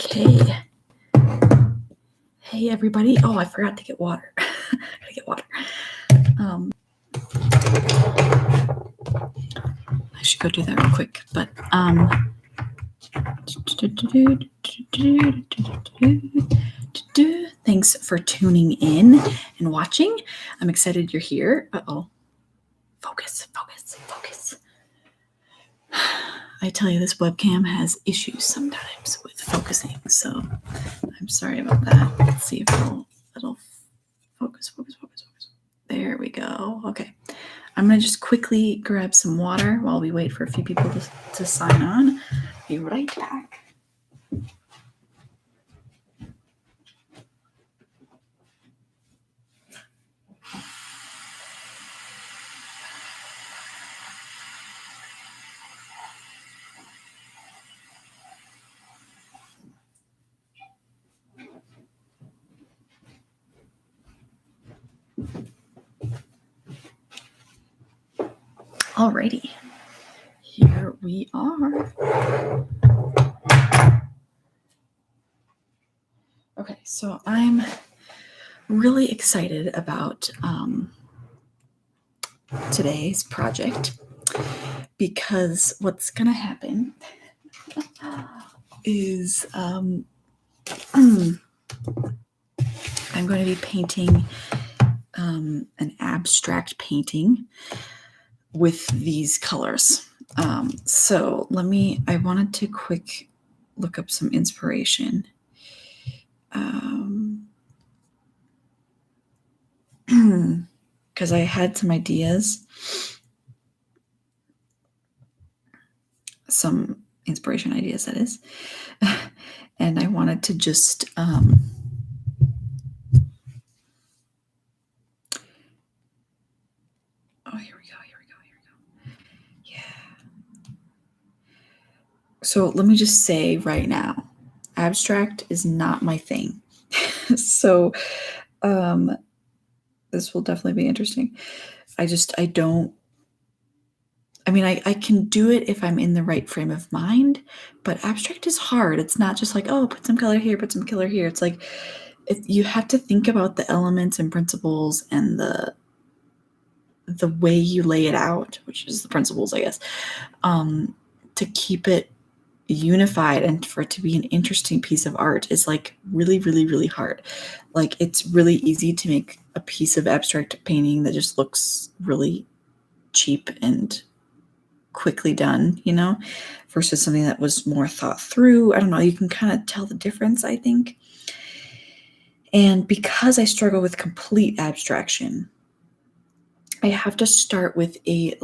Okay. Hey, everybody. Oh, I forgot to get water. Gotta get water. I should go do that real quick. But thanks for tuning in and watching. I'm excited you're here. Uh-oh. Focus. I tell you, this webcam has issues sometimes with focusing, so I'm sorry about that. Let's see if it'll focus. There we go. Okay. I'm going to just quickly grab some water while we wait for a few people to sign on. Be right back. Alrighty, here we are. Okay, so I'm really excited about today's project because what's gonna happen is I'm going to be painting an abstract painting with these colors. So I wanted to quick look up some inspiration. Because I had some ideas, some inspiration ideas, that is. And I wanted to just here we go. Yeah. So let me just say right now, abstract is not my thing. So this will definitely be interesting. I can do it if I'm in the right frame of mind, but abstract is hard. It's not just like, oh, put some color here, put some color here. It's like you have to think about the elements and principles and the way you lay it out, which is the principles, I guess, to keep it unified and for it to be an interesting piece of art is like really, really, really hard. Like it's really easy to make a piece of abstract painting that just looks really cheap and quickly done, versus something that was more thought through. I don't know. You can kind of tell the difference, I think. And because I struggle with complete abstraction, I have to start with a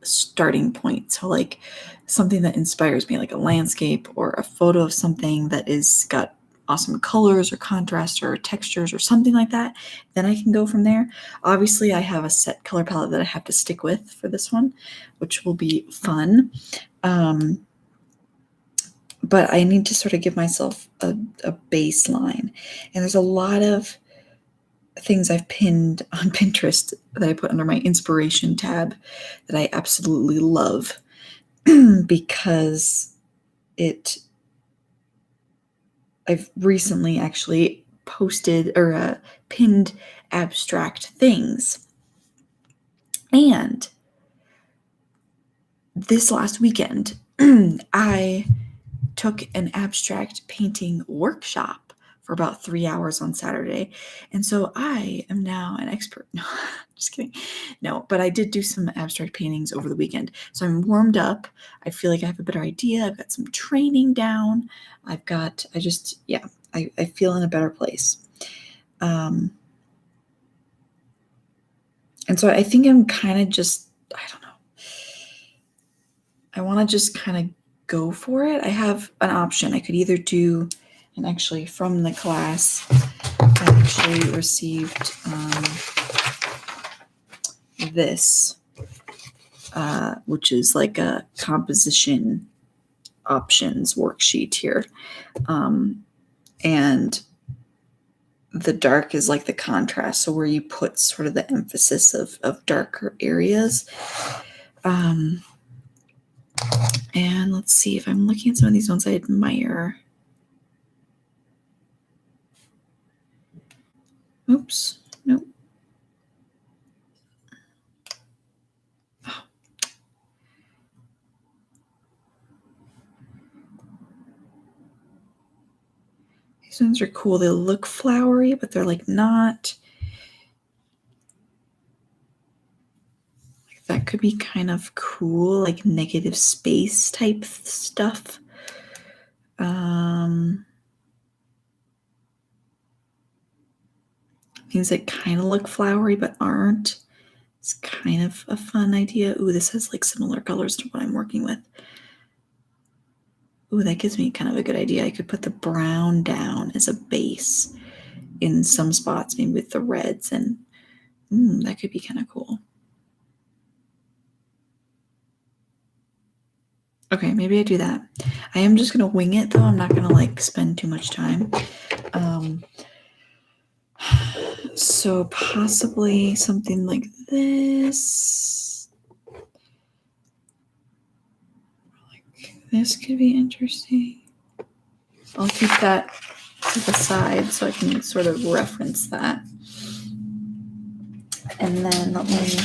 starting point. So like something that inspires me, like a landscape or a photo of something that is got awesome colors or contrast or textures or something like that. Then I can go from there. Obviously, I have a set color palette that I have to stick with for this one, which will be fun. But I need to sort of give myself a baseline. And there's a lot of things I've pinned on Pinterest that I put under my inspiration tab that I absolutely love because I've recently actually posted or pinned abstract things. And this last weekend, I took an abstract painting workshop for about 3 hours on Saturday. And so I am now an expert. No, just kidding. No, but I did do some abstract paintings over the weekend. So I'm warmed up. I feel like I have a better idea. I've got some training down. I feel in a better place. And so I think I'm kind of just, I don't know. I want to just kind of go for it. I have an option. I could either do, and actually from the class, I actually received this, which is like a composition options worksheet here. And the dark is like the contrast. So where you put sort of the emphasis of darker areas. And let's see if I'm looking at some of these ones I admire. Oops, nope. Oh. These ones are cool. They look flowery, but they're like not. Like that could be kind of cool, like negative space type stuff. Things that kind of look flowery but aren't. It's kind of a fun idea. Ooh, this has like similar colors to what I'm working with. Ooh, that gives me kind of a good idea. I could put the brown down as a base in some spots, maybe with the reds, and that could be kind of cool. Okay, maybe I do that. I am just gonna wing it though. I'm not gonna like spend too much time. So possibly something like this. Like this could be interesting. I'll keep that to the side so I can sort of reference that. And then let me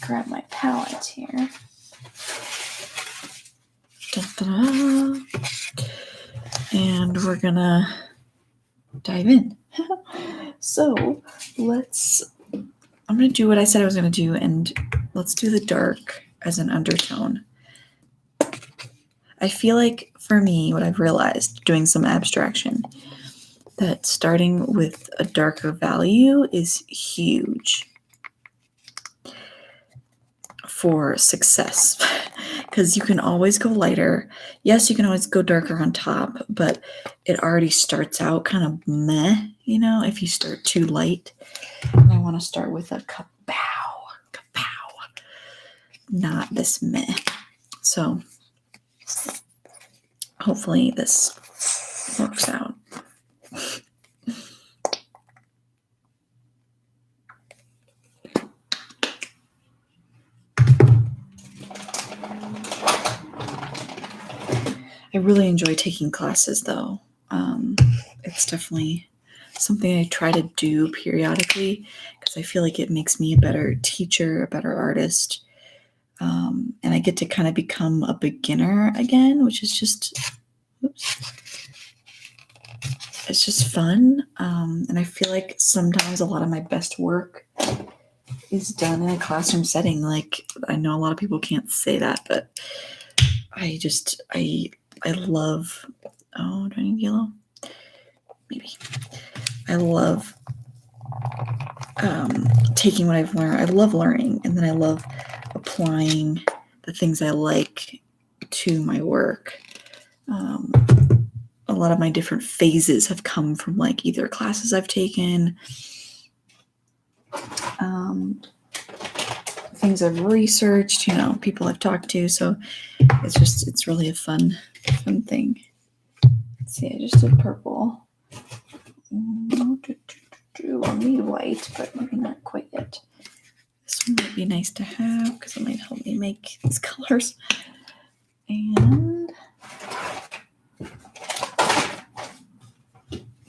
grab my palette here. Da-da-da. And we're gonna dive in. So I'm gonna do what I said I was gonna do, and let's do the dark as an undertone. I feel like for me, what I've realized doing some abstraction, that starting with a darker value is huge for success, because you can always go lighter. Yes, you can always go darker on top, but it already starts out kind of meh, if you start too light. And I want to start with a kapow, not this meh. So hopefully this works out. I really enjoy taking classes, though. It's definitely something I try to do periodically because I feel like it makes me a better teacher, a better artist. And I get to kind of become a beginner again, which is just, it's just fun. And I feel like sometimes a lot of my best work is done in a classroom setting. Like, I know a lot of people can't say that, but I love, oh, do I need yellow? Maybe. I love taking what I've learned. I love learning, and then I love applying the things I like to my work. A lot of my different phases have come from like either classes I've taken, things I've researched, people I've talked to. So it's really a fun thing. Let's see, I just did purple. I'll need white, but maybe not quite yet. This one might be nice to have because it might help me make these colors. And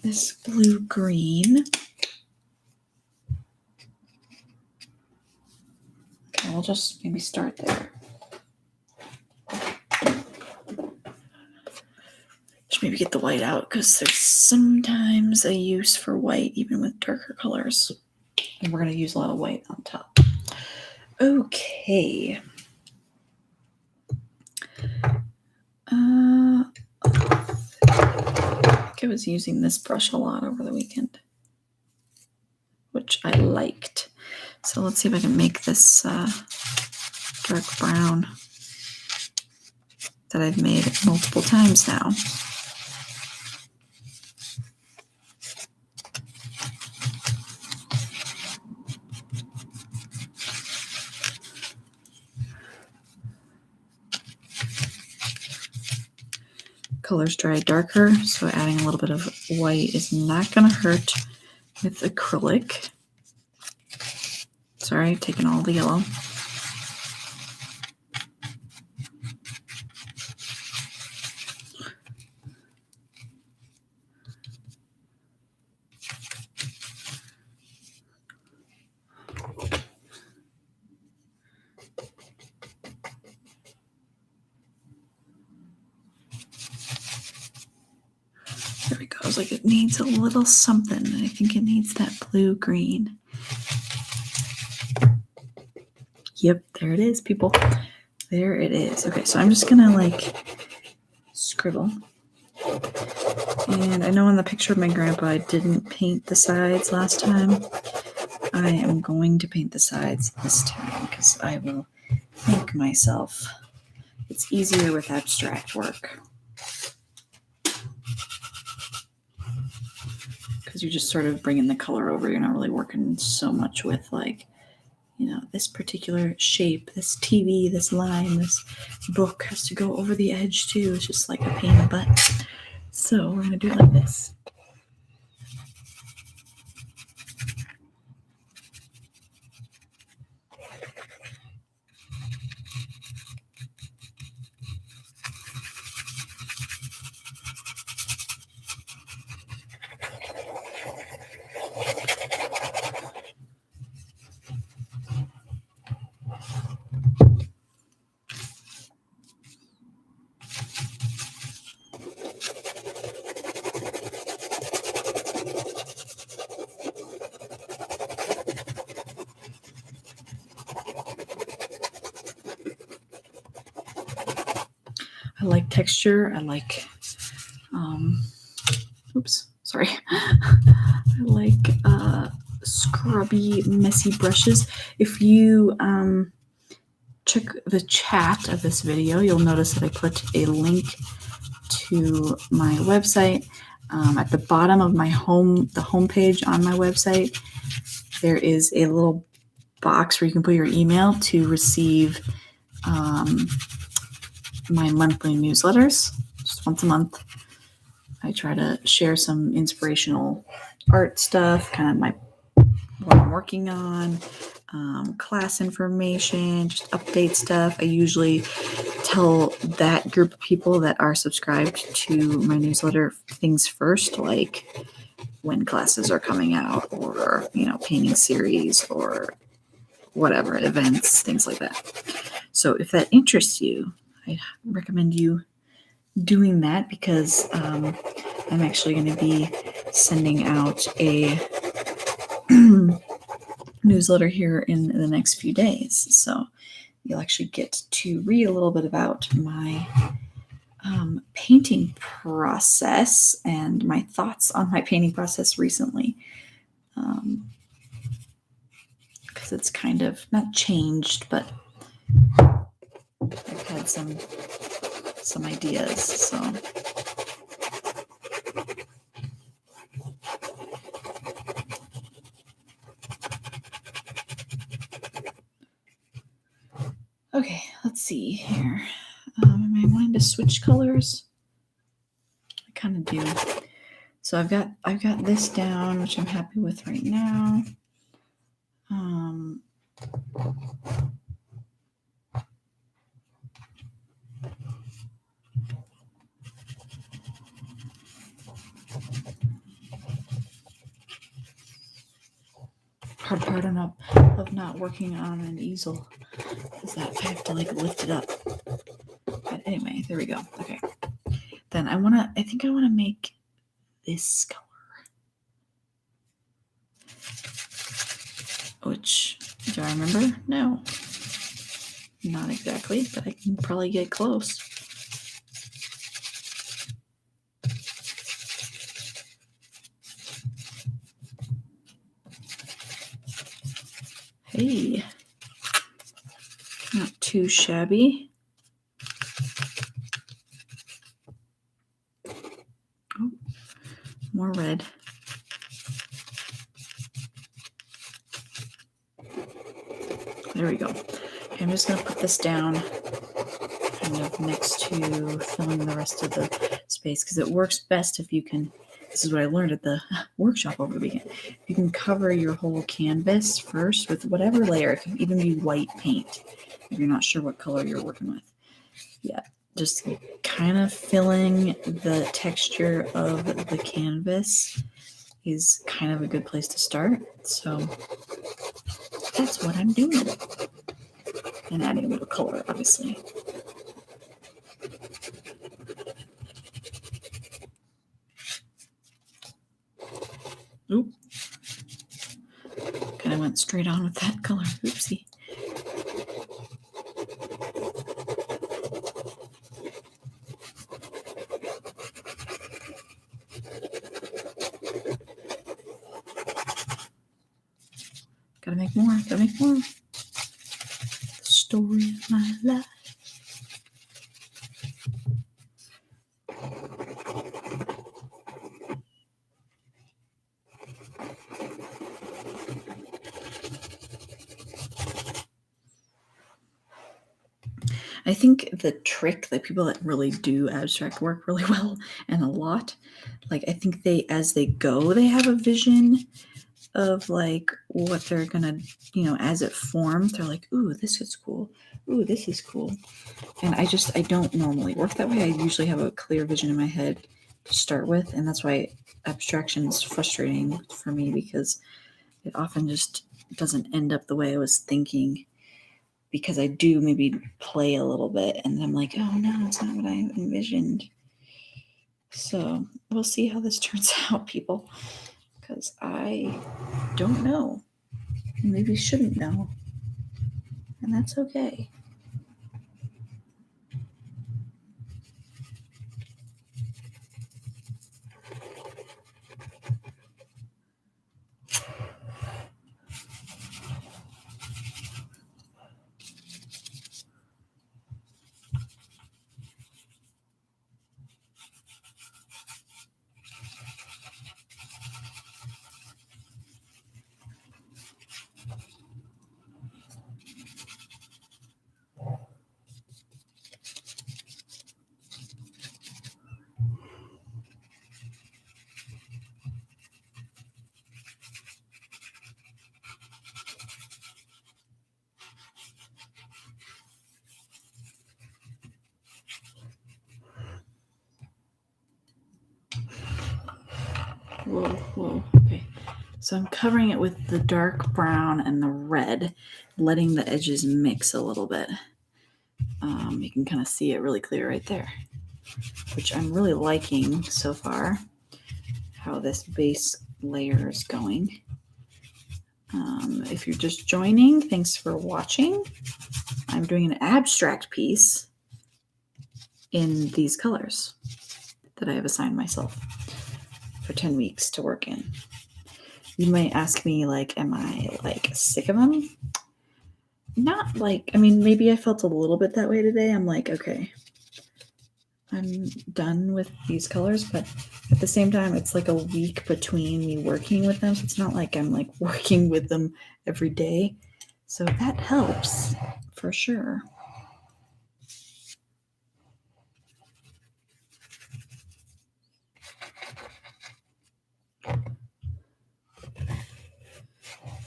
this blue-green. Okay, I'll just maybe start there. Just maybe get the white out because there's sometimes a use for white even with darker colors. And we're going to use a lot of white on top. Okay. I think I was using this brush a lot over the weekend, which I liked. So let's see if I can make this dark brown that I've made multiple times now. Colors dry darker, so adding a little bit of white is not going to hurt with acrylic. Sorry, I've taken all the yellow. was like, it needs a little something. And I think it needs that blue-green. Yep, there it is, people. There it is. Okay, so I'm just going to like scribble. And I know in the picture of my grandpa, I didn't paint the sides last time. I am going to paint the sides this time because I will make myself. It's easier with abstract work. Because you're just sort of bringing the color over. You're not really working so much with like, you know, this particular shape, this TV, this line, this book has to go over the edge too. It's just like a pain in the butt. So we're going to do it like this. I like texture. I like, oops, sorry. I like scrubby, messy brushes. If you check the chat of this video, you'll notice that I put a link to my website. At the bottom of my the homepage on my website, there is a little box where you can put your email to receive my monthly newsletters. Just once a month, I try to share some inspirational art stuff, kind of what I'm working on, class information, just update stuff. I usually tell that group of people that are subscribed to my newsletter things first, like when classes are coming out, or, you know, painting series, or whatever, events, things like that. So if that interests you, I recommend you doing that, because I'm actually going to be sending out a newsletter here in the next few days. So you'll actually get to read a little bit about my painting process and my thoughts on my painting process recently. Because it's kind of not changed, but I've had some ideas. So okay, let's see here. Am I wanting to switch colors? I kind of do. So I've got this down, which I'm happy with right now. Hard part of not working on an easel is that I have to like lift it up. But anyway, there we go. Okay. Then I think I want to make this color. Which, do I remember? No. Not exactly, but I can probably get close. Hey. Not too shabby. Oh, more red. There we go. Okay, I'm just going to put this down kind of next to filling the rest of the space, because it works best if you can, this is what I learned at the workshop over the weekend, if you can cover your whole canvas first with whatever layer. It can even be white paint if you're not sure what color you're working with. Yeah, just kind of filling the texture of the canvas is kind of a good place to start. So that's what I'm doing. And adding a little color, obviously. went straight on with that color. Oopsie. Gotta make more. Gotta make more. The story of my life. I think the trick that people that really do abstract work really well and a lot, like I think they, as they go, they have a vision of like what they're gonna, as it forms, they're like, ooh, this is cool. Ooh, this is cool. And I don't normally work that way. I usually have a clear vision in my head to start with. And that's why abstraction is frustrating for me, because it often just doesn't end up the way I was thinking, because I do maybe play a little bit and then I'm like, oh no, it's not what I envisioned. So we'll see how this turns out, people, because I don't know. Maybe shouldn't know. And that's okay. Whoa. Okay. So I'm covering it with the dark brown and the red, letting the edges mix a little bit. You can kind of see it really clear right there, which I'm really liking so far, how this base layer is going. If you're just joining, thanks for watching. I'm doing an abstract piece in these colors that I have assigned myself for 10 weeks to work in. You might ask me, like, am I like sick of them? Not like, I mean, maybe I felt a little bit that way today. I'm like, okay, I'm done with these colors, but at the same time, it's like a week between me working with them. So it's not like I'm like working with them every day. So that helps for sure.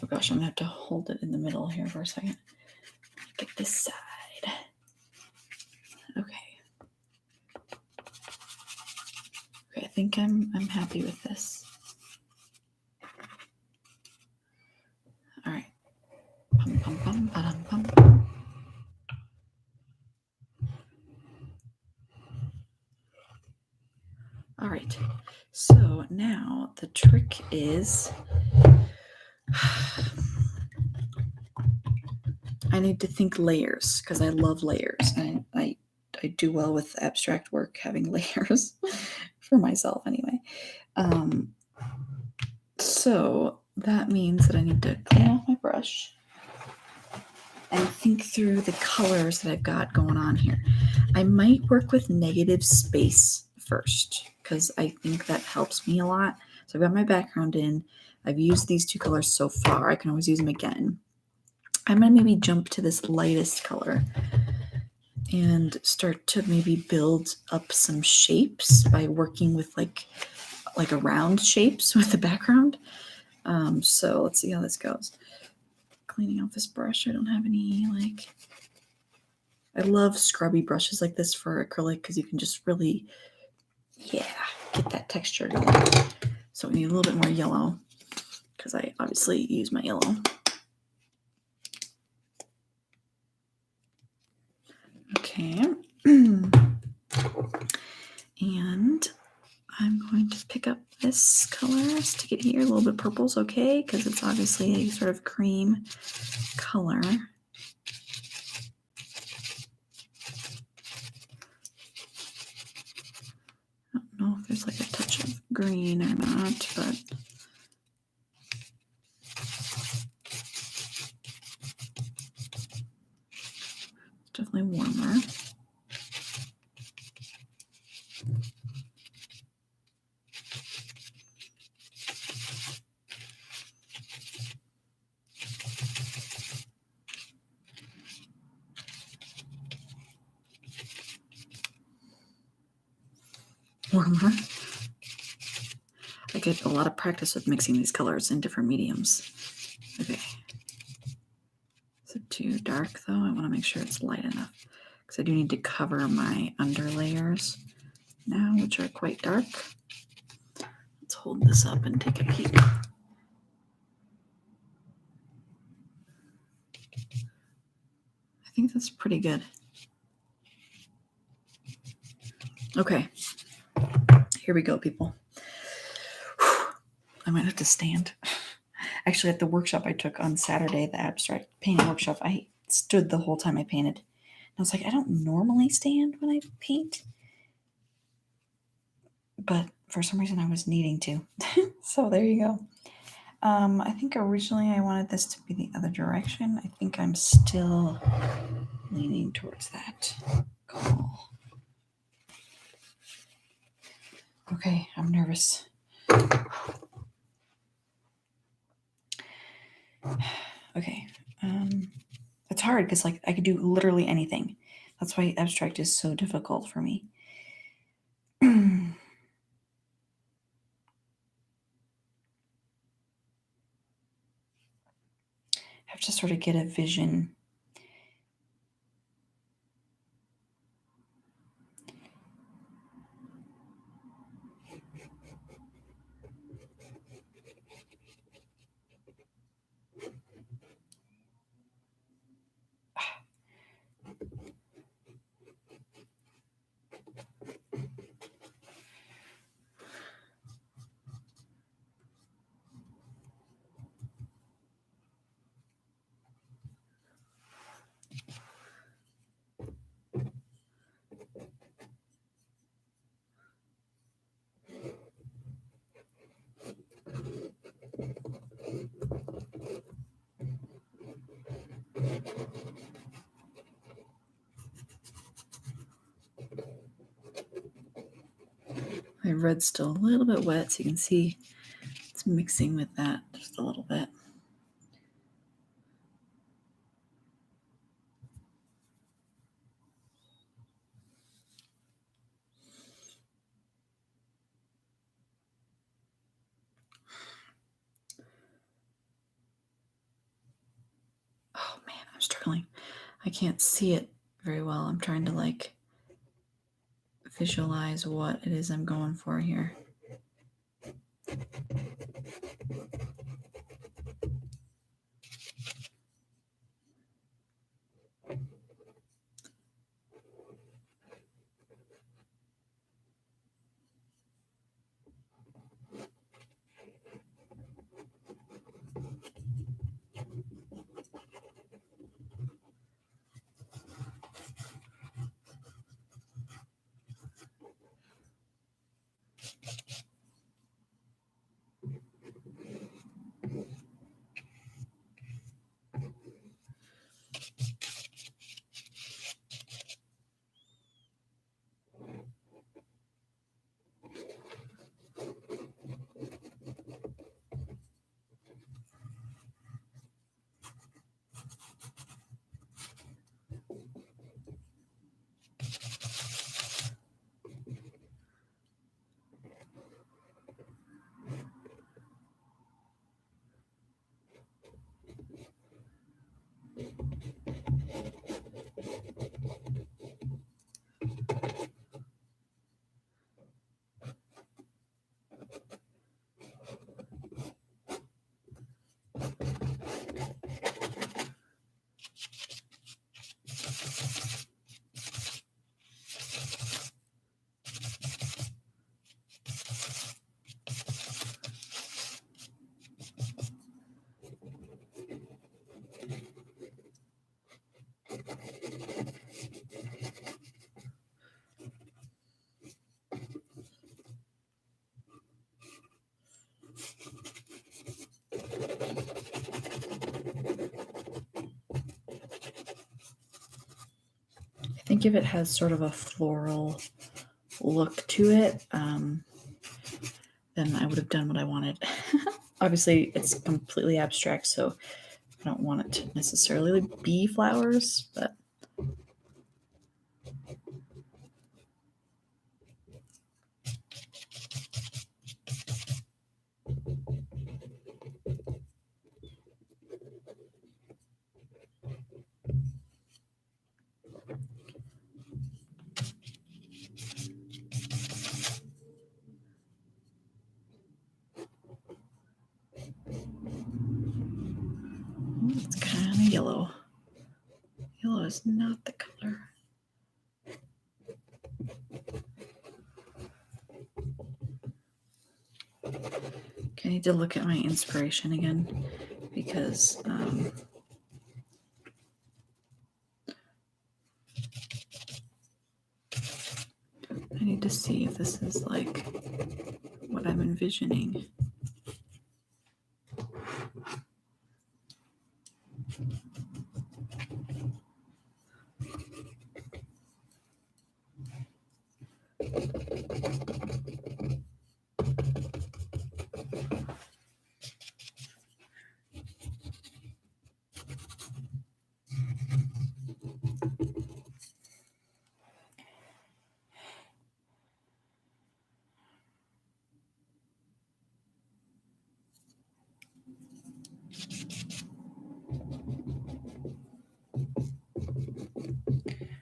Oh gosh, I'm gonna have to hold it in the middle here for a second. Get this side. Okay. Okay, I think I'm happy with this. All right. Pum, pum, pum, ba-dum, pum. All right. So now the trick is I need to think layers, because I love layers. I do well with abstract work having layers for myself anyway. So that means that I need to clean off my brush and think through the colors that I've got going on here. I might work with negative space first, because I think that helps me a lot. So I've got my background in. I've used these two colors so far. I can always use them again. I'm going to maybe jump to this lightest color and start to maybe build up some shapes by working with like a round shapes with the background. So let's see how this goes. Cleaning off this brush. I don't have any I love scrubby brushes like this for acrylic, because you can just really, get that texture going. So we need a little bit more yellow, because I obviously use my yellow. Okay. And I'm going to pick up this color, stick it here. A little bit purple's okay because it's obviously a sort of cream color. I don't know if there's like a touch of green or not, but it's definitely warmer. Warmer. I get a lot of practice with mixing these colors in different mediums. Okay. Is it too dark though? I want to make sure it's light enough because I do need to cover my under layers now, which are quite dark. Let's hold this up and take a peek. I think that's pretty good. Okay. Here we go, people. I might have to stand. Actually, at the workshop I took on Saturday, the abstract painting workshop, I stood the whole time I painted. And I was like, I don't normally stand when I paint. But for some reason I was needing to. So there you go. I think originally I wanted this to be the other direction. I think I'm still leaning towards that call. Okay, I'm nervous. Okay. It's hard because like I could do literally anything. That's why abstract is so difficult for me. I have to sort of get a vision. My red's still a little bit wet, so you can see it's mixing with that just a little bit. Oh man, I'm struggling. I can't see it very well. I'm trying to like visualize what it is I'm going for here. think if it has sort of a floral look to it, then I would have done what I wanted. Obviously, it's completely abstract, so I don't want it to necessarily be flowers, but it's kind of yellow. Yellow is not the color. Okay, I need to look at my inspiration again because I need to see if this is like what I'm envisioning.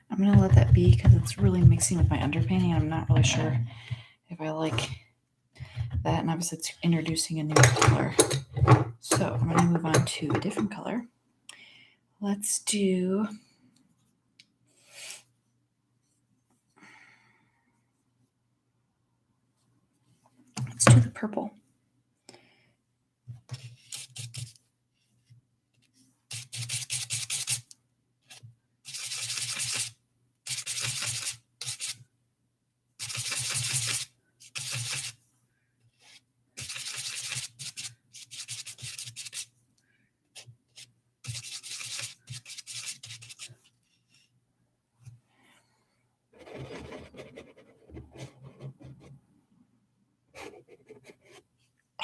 I'm going to let that be because it's really mixing with my underpainting. I'm not really sure if I like that. And obviously it's introducing a new color. So I'm going to move on to a different color. Let's do the purple.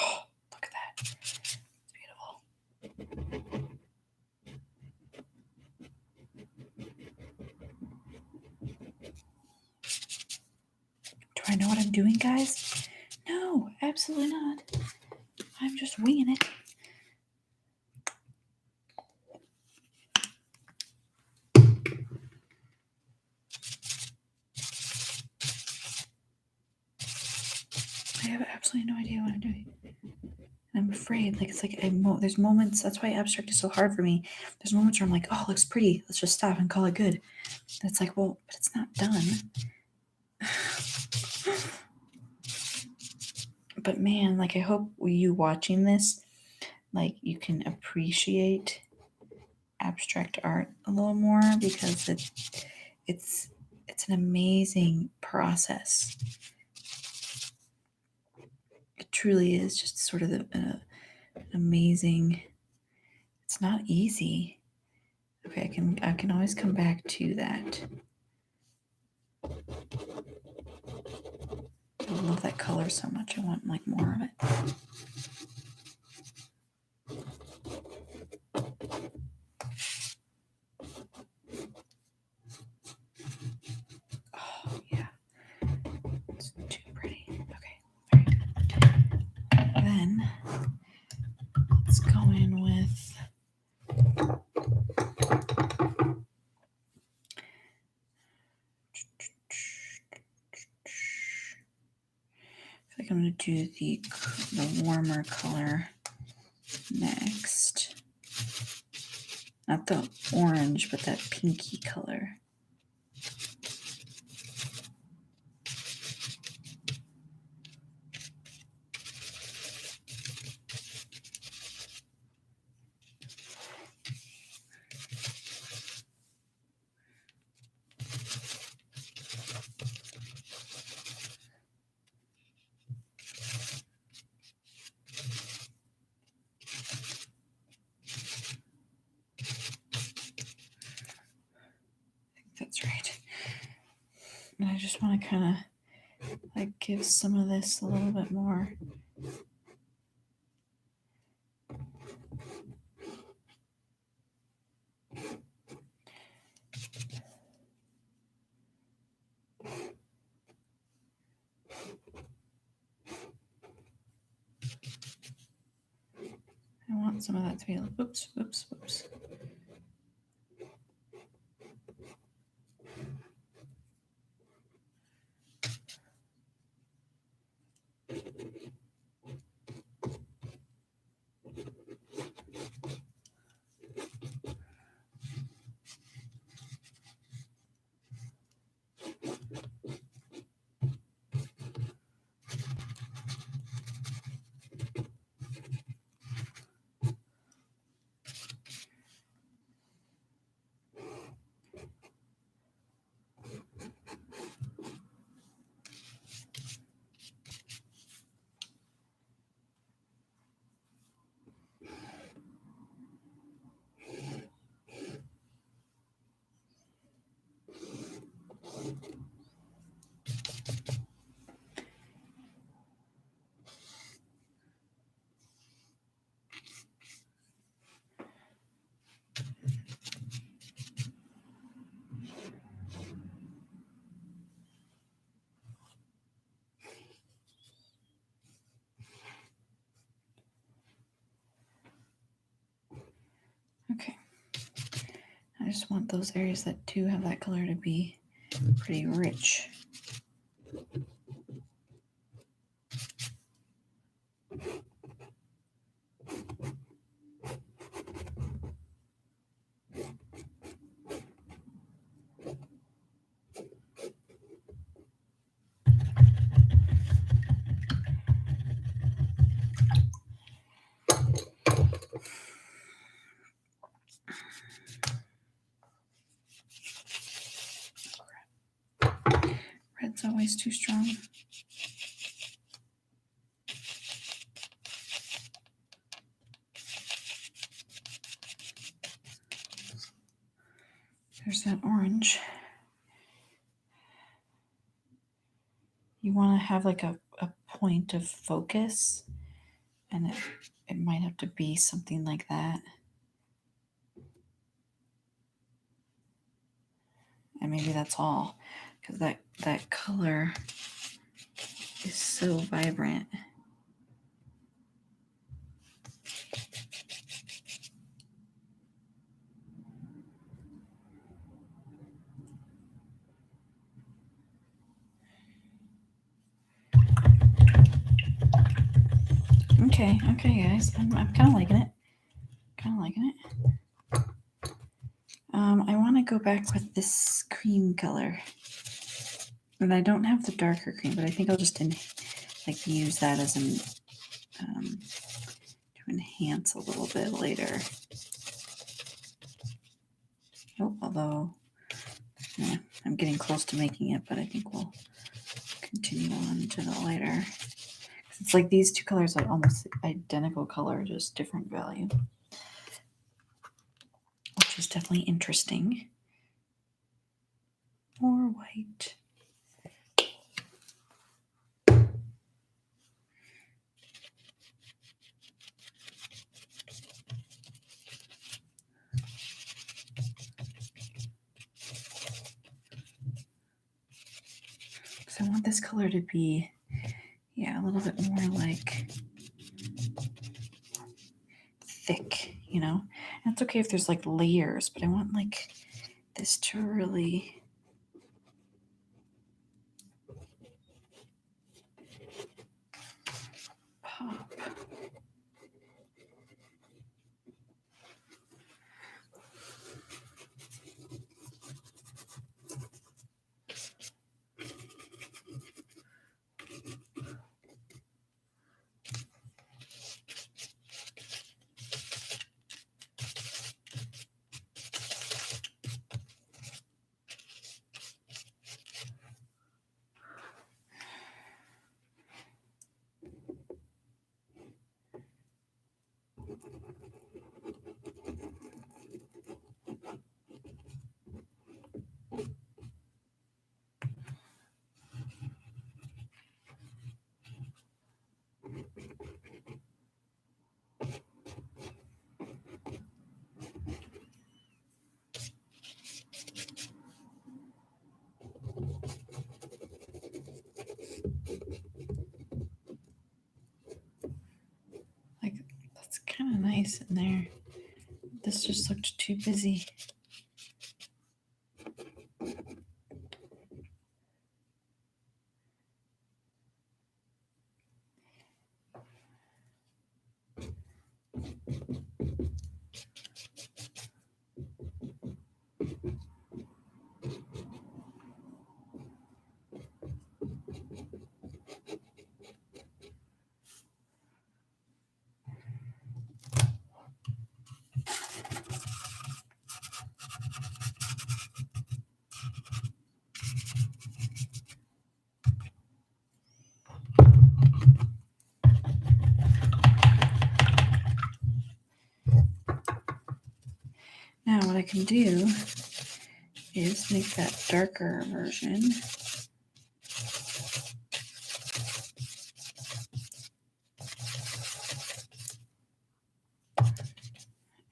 Oh, look at that. It's beautiful. Do I know what I'm doing, guys? No, absolutely not. I'm just winging it. I have absolutely no idea what I'm doing. And I'm afraid, like, it's like there's moments, that's why abstract is so hard for me. There's moments where I'm like, oh, it looks pretty. Let's just stop and call it good. And it's like, well, but it's not done. But man, like, I hope you watching this, like, you can appreciate abstract art a little more because it's an amazing process. It truly is just sort of an amazing. It's not easy. Okay, I can always come back to that. I love that color so much. I want like more of it. Oh yeah, it's too pretty. Okay, very good. Then let's go in with I feel like I'm going to do the warmer color next. Not the orange, but that pinky color. That's right. And I just want to kind of like give some of this a little bit more. I want some of that to be like, oops. Okay. I just want those areas that do have that color to be pretty rich. Red's always too strong. There's that orange. You want to have like a point of focus, and it might have to be something like that. And maybe that's all, because that color is so vibrant. Okay, guys, I'm kind of liking it. I want to go back with this cream color, and I don't have the darker cream, but I think I'll just use that as to enhance a little bit later. Oh, although I'm getting close to making it, but I think we'll continue on to the lighter. It's like these two colors are almost identical color, just different value, which is definitely interesting. More white. So I want this color to be, a little bit more like thick, And it's okay if there's like layers, but I want like this to really pop. kind of nice in there. This just looked too busy. Now what I can do is make that darker version.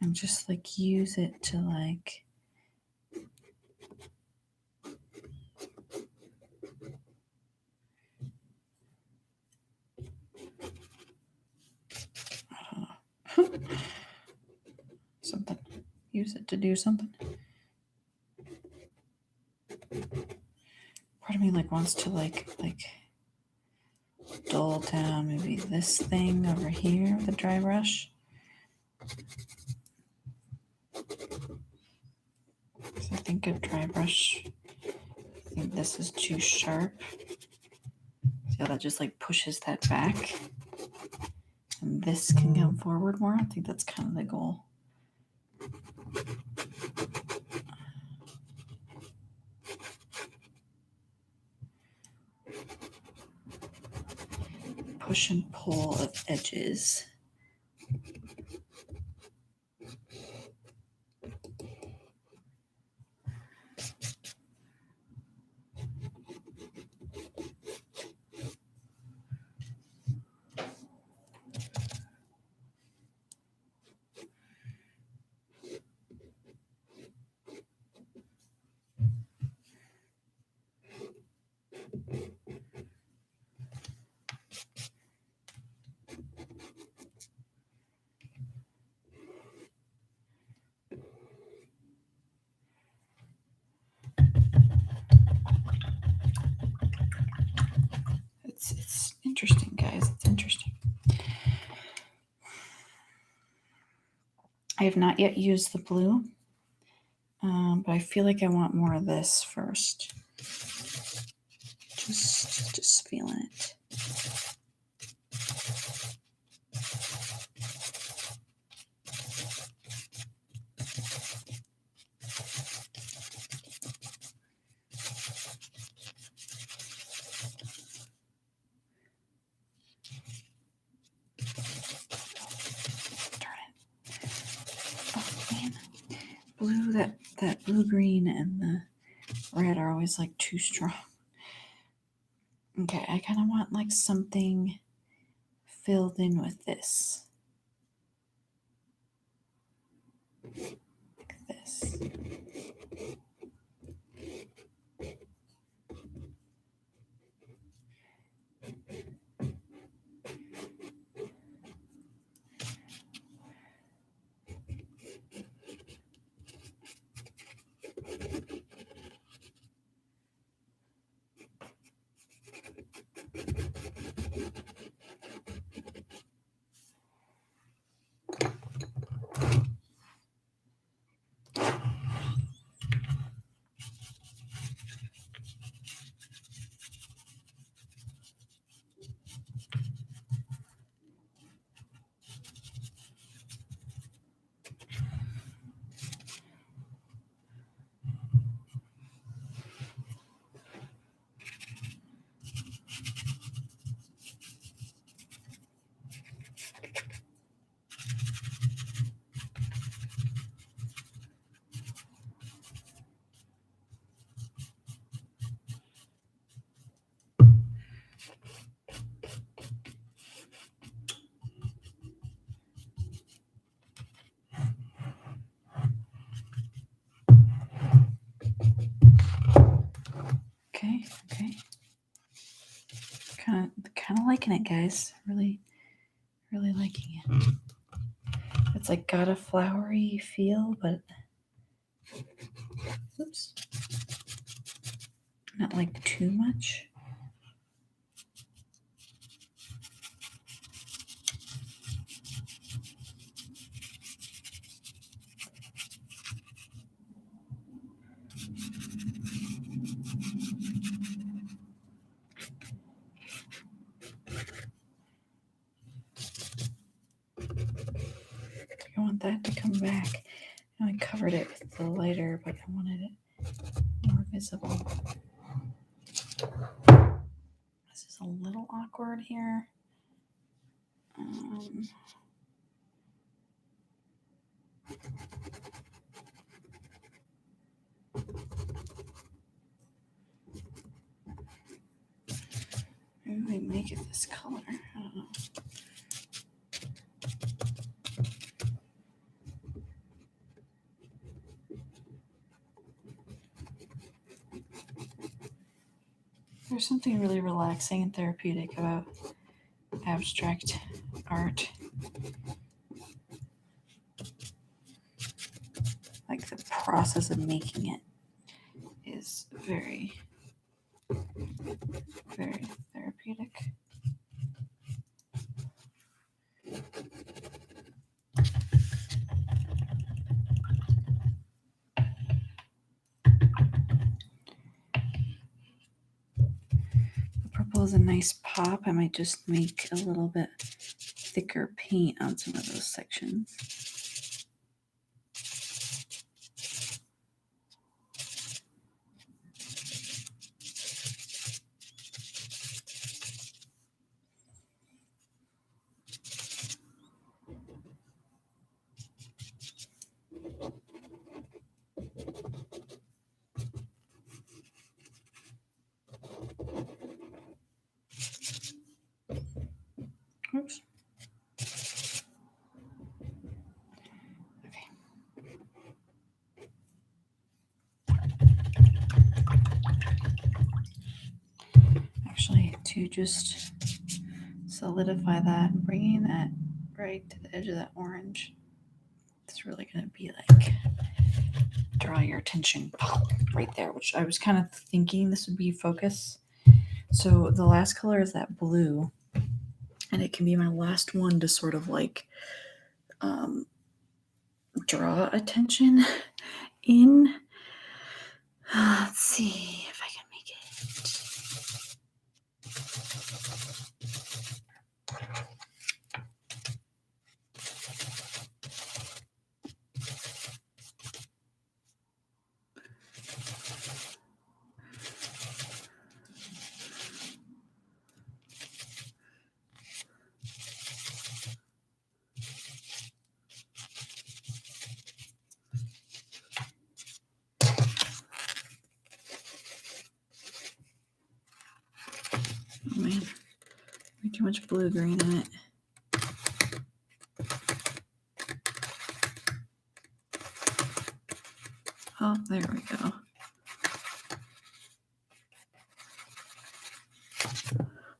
And just like use it to like something. Use it to do something. Part of me like wants to like dull down maybe this thing over here with a dry brush. So I think a dry brush, I think this is too sharp. See how that just like pushes that back? And this can come forward more. I think that's kind of the goal. Push and pull of edges. It's interesting, guys. It's interesting. I have not yet used the blue, but I feel like I want more of this first. Just feeling it. Blue, that blue green and the red are always like too strong. Okay, I kind of want like something filled in with this. Like this. Okay. Kind of liking it, guys. Really liking it. It's like got a flowery feel, but oops, not like too much. I want that to come back. I covered it with the lighter, but I wanted it more visible. This is a little awkward here. Maybe we make it this color. I don't know. There's something really relaxing and therapeutic about abstract art. Like the process of making it is very, very therapeutic. The purple is a nice pop. I might just make a little bit thicker paint on some of those sections. Oops. Okay. Actually, to just solidify that, bringing that right to the edge of that orange, it's really going to be like draw your attention right there, which I was kind of thinking this would be focus. So the last color is that blue, and it can be my last one to sort of like draw attention in. Let's see if I can make Oh man, way too much blue green in it. Oh, there we go.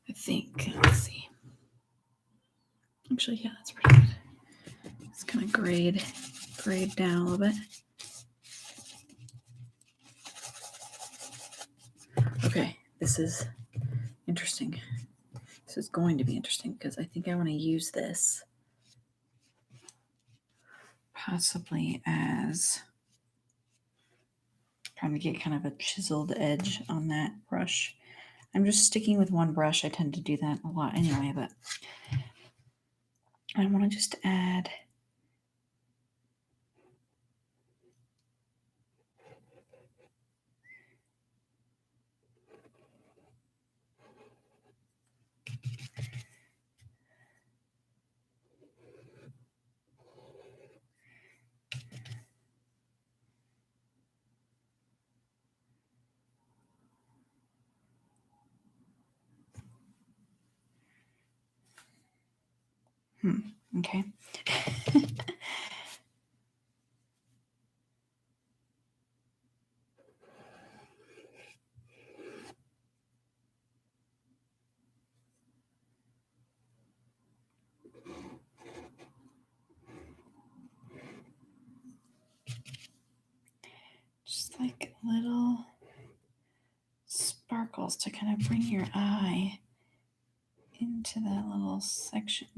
I think, let's see. Actually, yeah, that's pretty good. It's kind of grayed down a little bit. Okay, this is interesting. This is going to be interesting because I think I want to use this possibly as trying to get kind of a chiseled edge on that brush. I'm just sticking with one brush. I tend to do that a lot anyway, but I want to just add okay. like little sparkles to kind of bring your eye into that little section,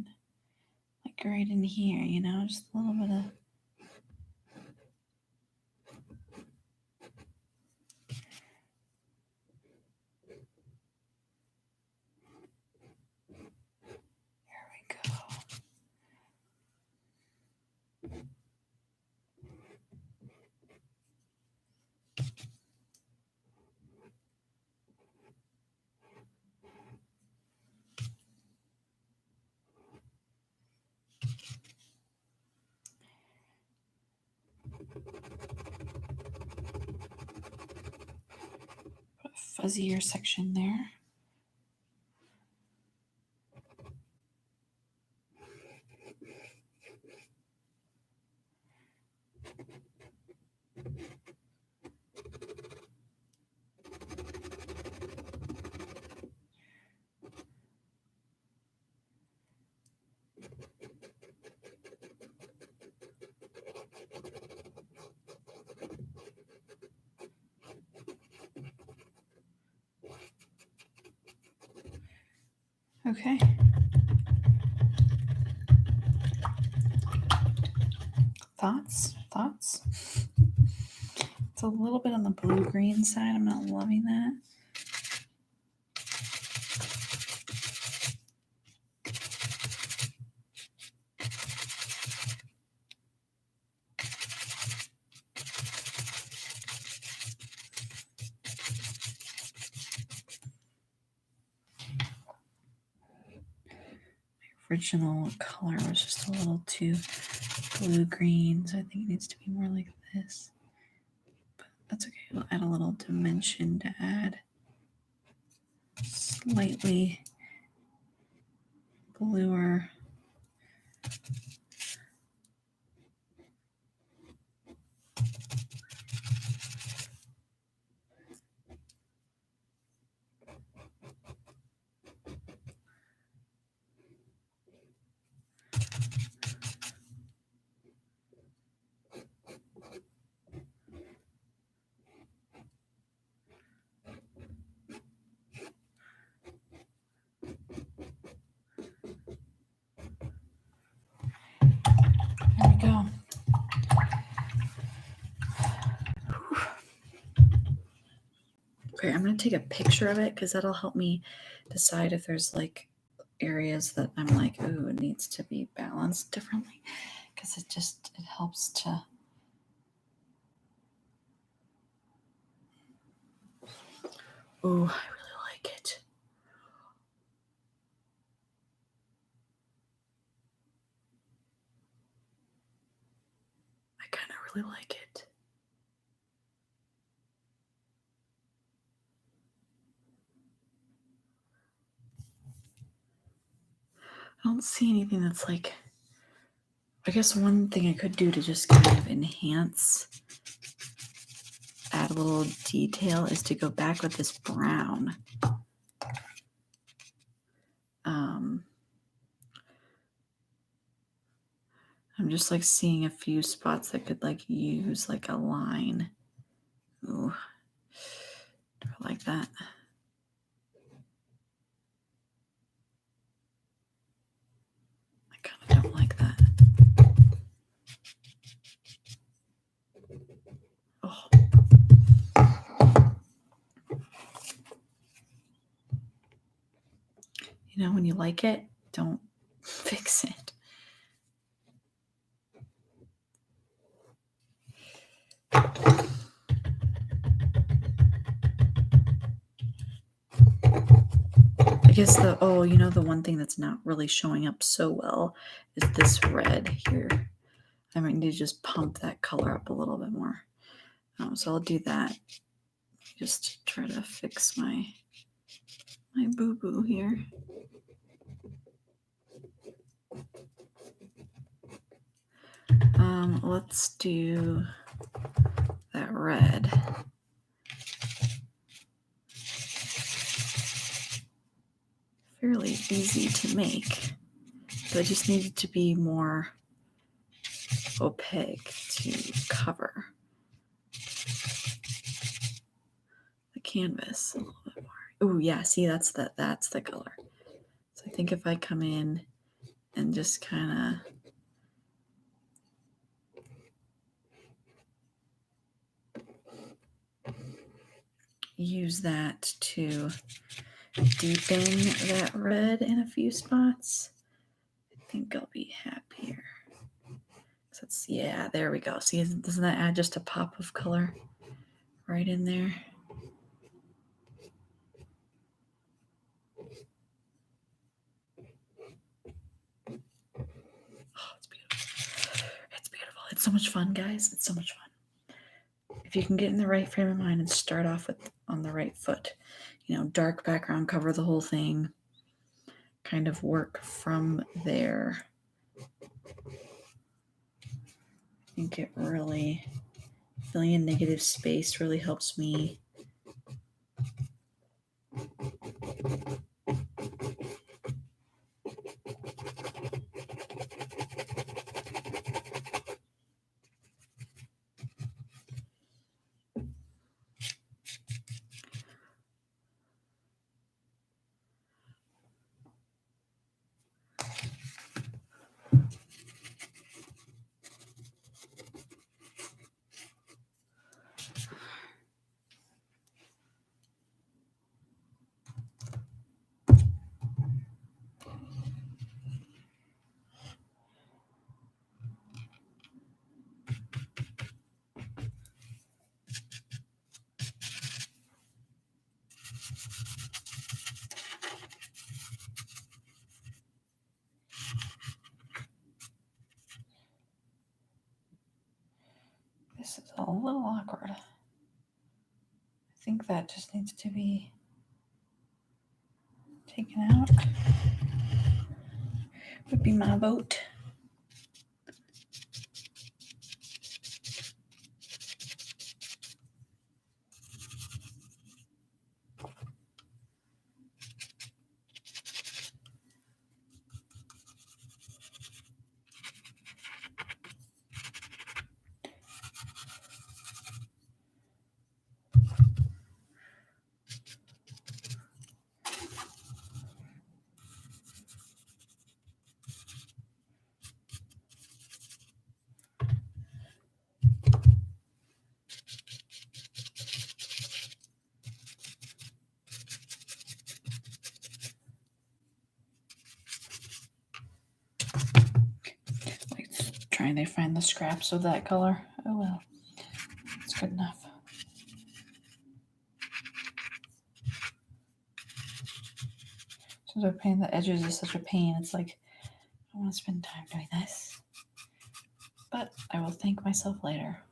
like right in here, you know, just a little bit of. There we go. Put a fuzzier section there. Okay. Thoughts? It's a little bit on the blue-green side. I'm not loving that. Original color was just a little too blue-green, so I think it needs to be more like this. But that's okay. We'll add a little dimension to add slightly bluer. There we go. Okay, I'm going to take a picture of it because that'll help me decide if there's like areas that I'm like, ooh, it needs to be balanced differently, because it helps to. Oh, I really like it. I kind of really like it. I don't see anything that's like, I guess one thing I could do to just kind of enhance, add a little detail, is to go back with this brown. I'm just like seeing a few spots that could like use like a line. Ooh, do I like that? I kind of don't like that. Oh. You know, when you like it, don't fix it. I guess the one thing that's not really showing up so well is this red here. I might need to just pump that color up a little bit more. So I'll do that. Just try to fix my boo-boo here. Let's do that red. Fairly easy to make, but I just needed to be more opaque to cover. canvas a little bit more. Oh yeah, see that's the color. So I think if I come in and just kind of use that to deepen that red in a few spots, I think I'll be happier. So it's, yeah, there we go. See, doesn't that add just a pop of color right in there? Oh, it's beautiful. It's beautiful. It's so much fun, guys. It's so much fun. If you can get in the right frame of mind and start off with on the right foot, you know, dark background, cover the whole thing, kind of work from there. I think it really, filling in negative space really helps me. This is a little awkward. I think that just needs to be taken out. Would be my vote. Trying to find the scraps of that color. Oh well, it's good enough. So they're painting the edges is such a pain. It's like, I don't want to spend time doing this, but I will thank myself later.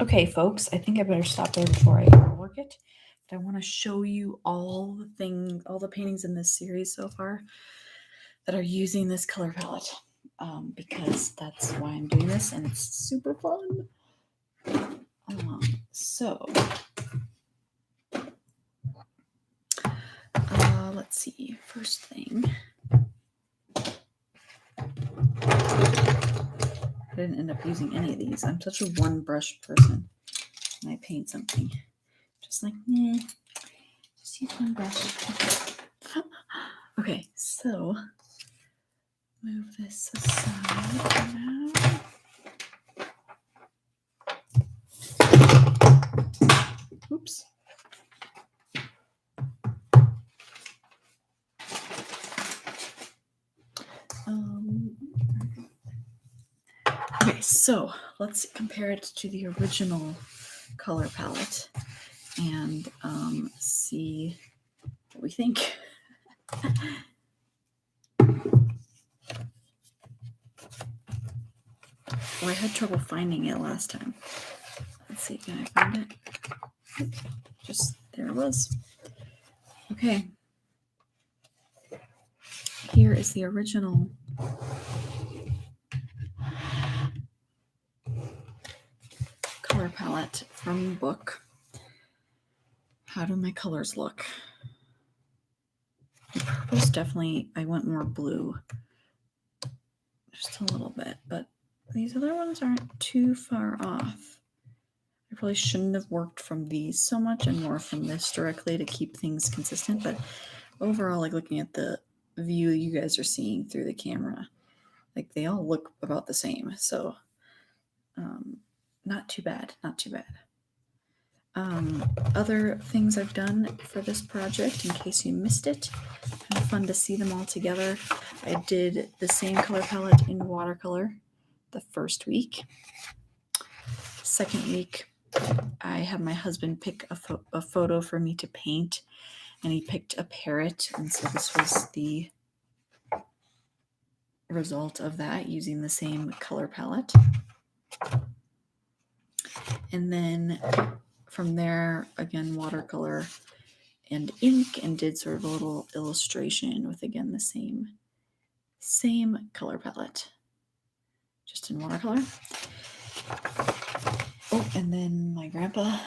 Okay, folks, I think I better stop there before I overwork it. But I want to show you all the paintings in this series so far that are using this color palette, because that's why I'm doing this, and it's super fun. So, let's see. First thing, I didn't end up using any of these. I'm such a one brush person when I paint something. Just like, just use one brush. Okay, so move this aside for now. Oops. Okay, so let's compare it to the original color palette and see what we think. Oh, I had trouble finding it last time. Let's see, can I find it? Just there it was. Okay. Here is the original color palette from the book. How do my colors look? The purple's definitely, I went more blue. Just a little bit, but these other ones aren't too far off. I probably shouldn't have worked from these so much and more from this directly to keep things consistent, but overall, like looking at the view you guys are seeing through the camera, like they all look about the same. So not too bad, not too bad. Other things I've done for this project, in case you missed it, kind of fun to see them all together. I did the same color palette in watercolor the first week. Second week, I had my husband pick a photo for me to paint, and he picked a parrot, and so this was the result of that using the same color palette. And then from there, again, watercolor and ink, and did sort of a little illustration with, again, the same color palette, just in watercolor. Oh, and then my grandpa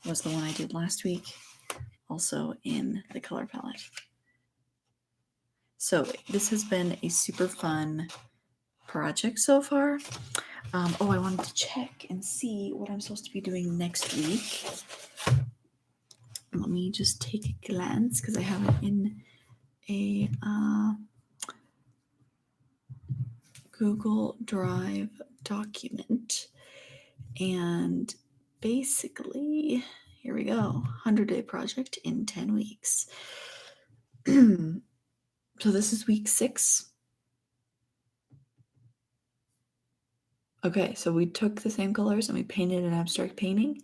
was the one I did last week, also in the color palette. So this has been a super fun project so far. I wanted to check and see what I'm supposed to be doing next week. Let me just take a glance because I have it in a Google Drive document. And basically, here we go, 100-day project in 10 weeks. So this is week 6. Okay, so we took the same colors and we painted an abstract painting.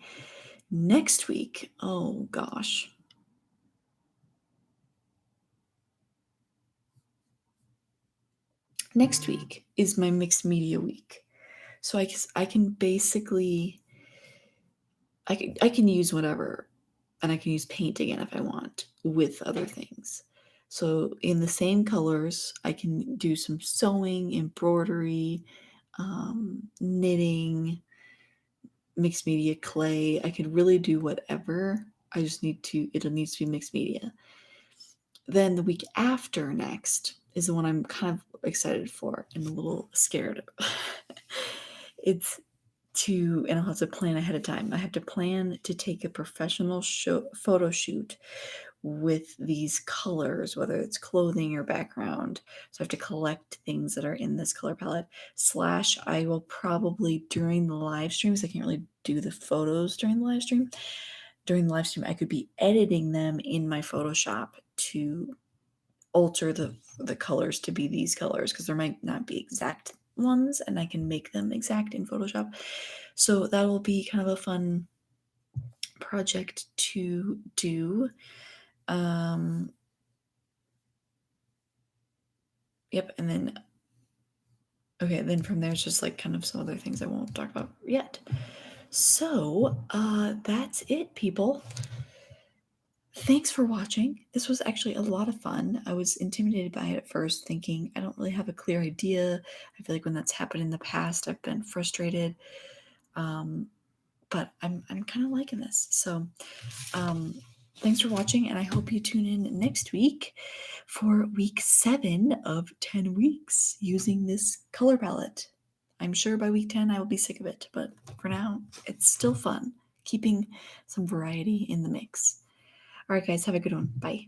Next week, oh gosh. Next week is my mixed media week. So I can basically, I can use whatever, and I can use paint again if I want with other things. So in the same colors, I can do some sewing, embroidery, knitting, mixed media, clay. I could really do whatever. I just need to, it needs to be mixed media. Then the week after next is the one I'm kind of excited for and a little scared of. It's and I'll have to plan ahead of time. I have to plan to take a professional photo shoot with these colors, whether it's clothing or background. So I have to collect things that are in this color palette. / I will probably, during the live streams, I can't really do the photos during the live stream. During the live stream, I could be editing them in my Photoshop to alter the colors to be these colors, because there might not be exact ones, and I can make them exact in Photoshop. So that will be kind of a fun project to do. Yep, and then then from there it's just like kind of some other things I won't talk about yet. So that's it, people. Thanks for watching. This was actually a lot of fun. I was intimidated by it at first, thinking I don't really have a clear idea. I feel like when that's happened in the past, I've been frustrated. But I'm kind of liking this. So thanks for watching, and I hope you tune in next week for week 7 of 10 weeks using this color palette. I'm sure by week 10 I will be sick of it, but for now, it's still fun, keeping some variety in the mix. All right, guys, have a good one. Bye.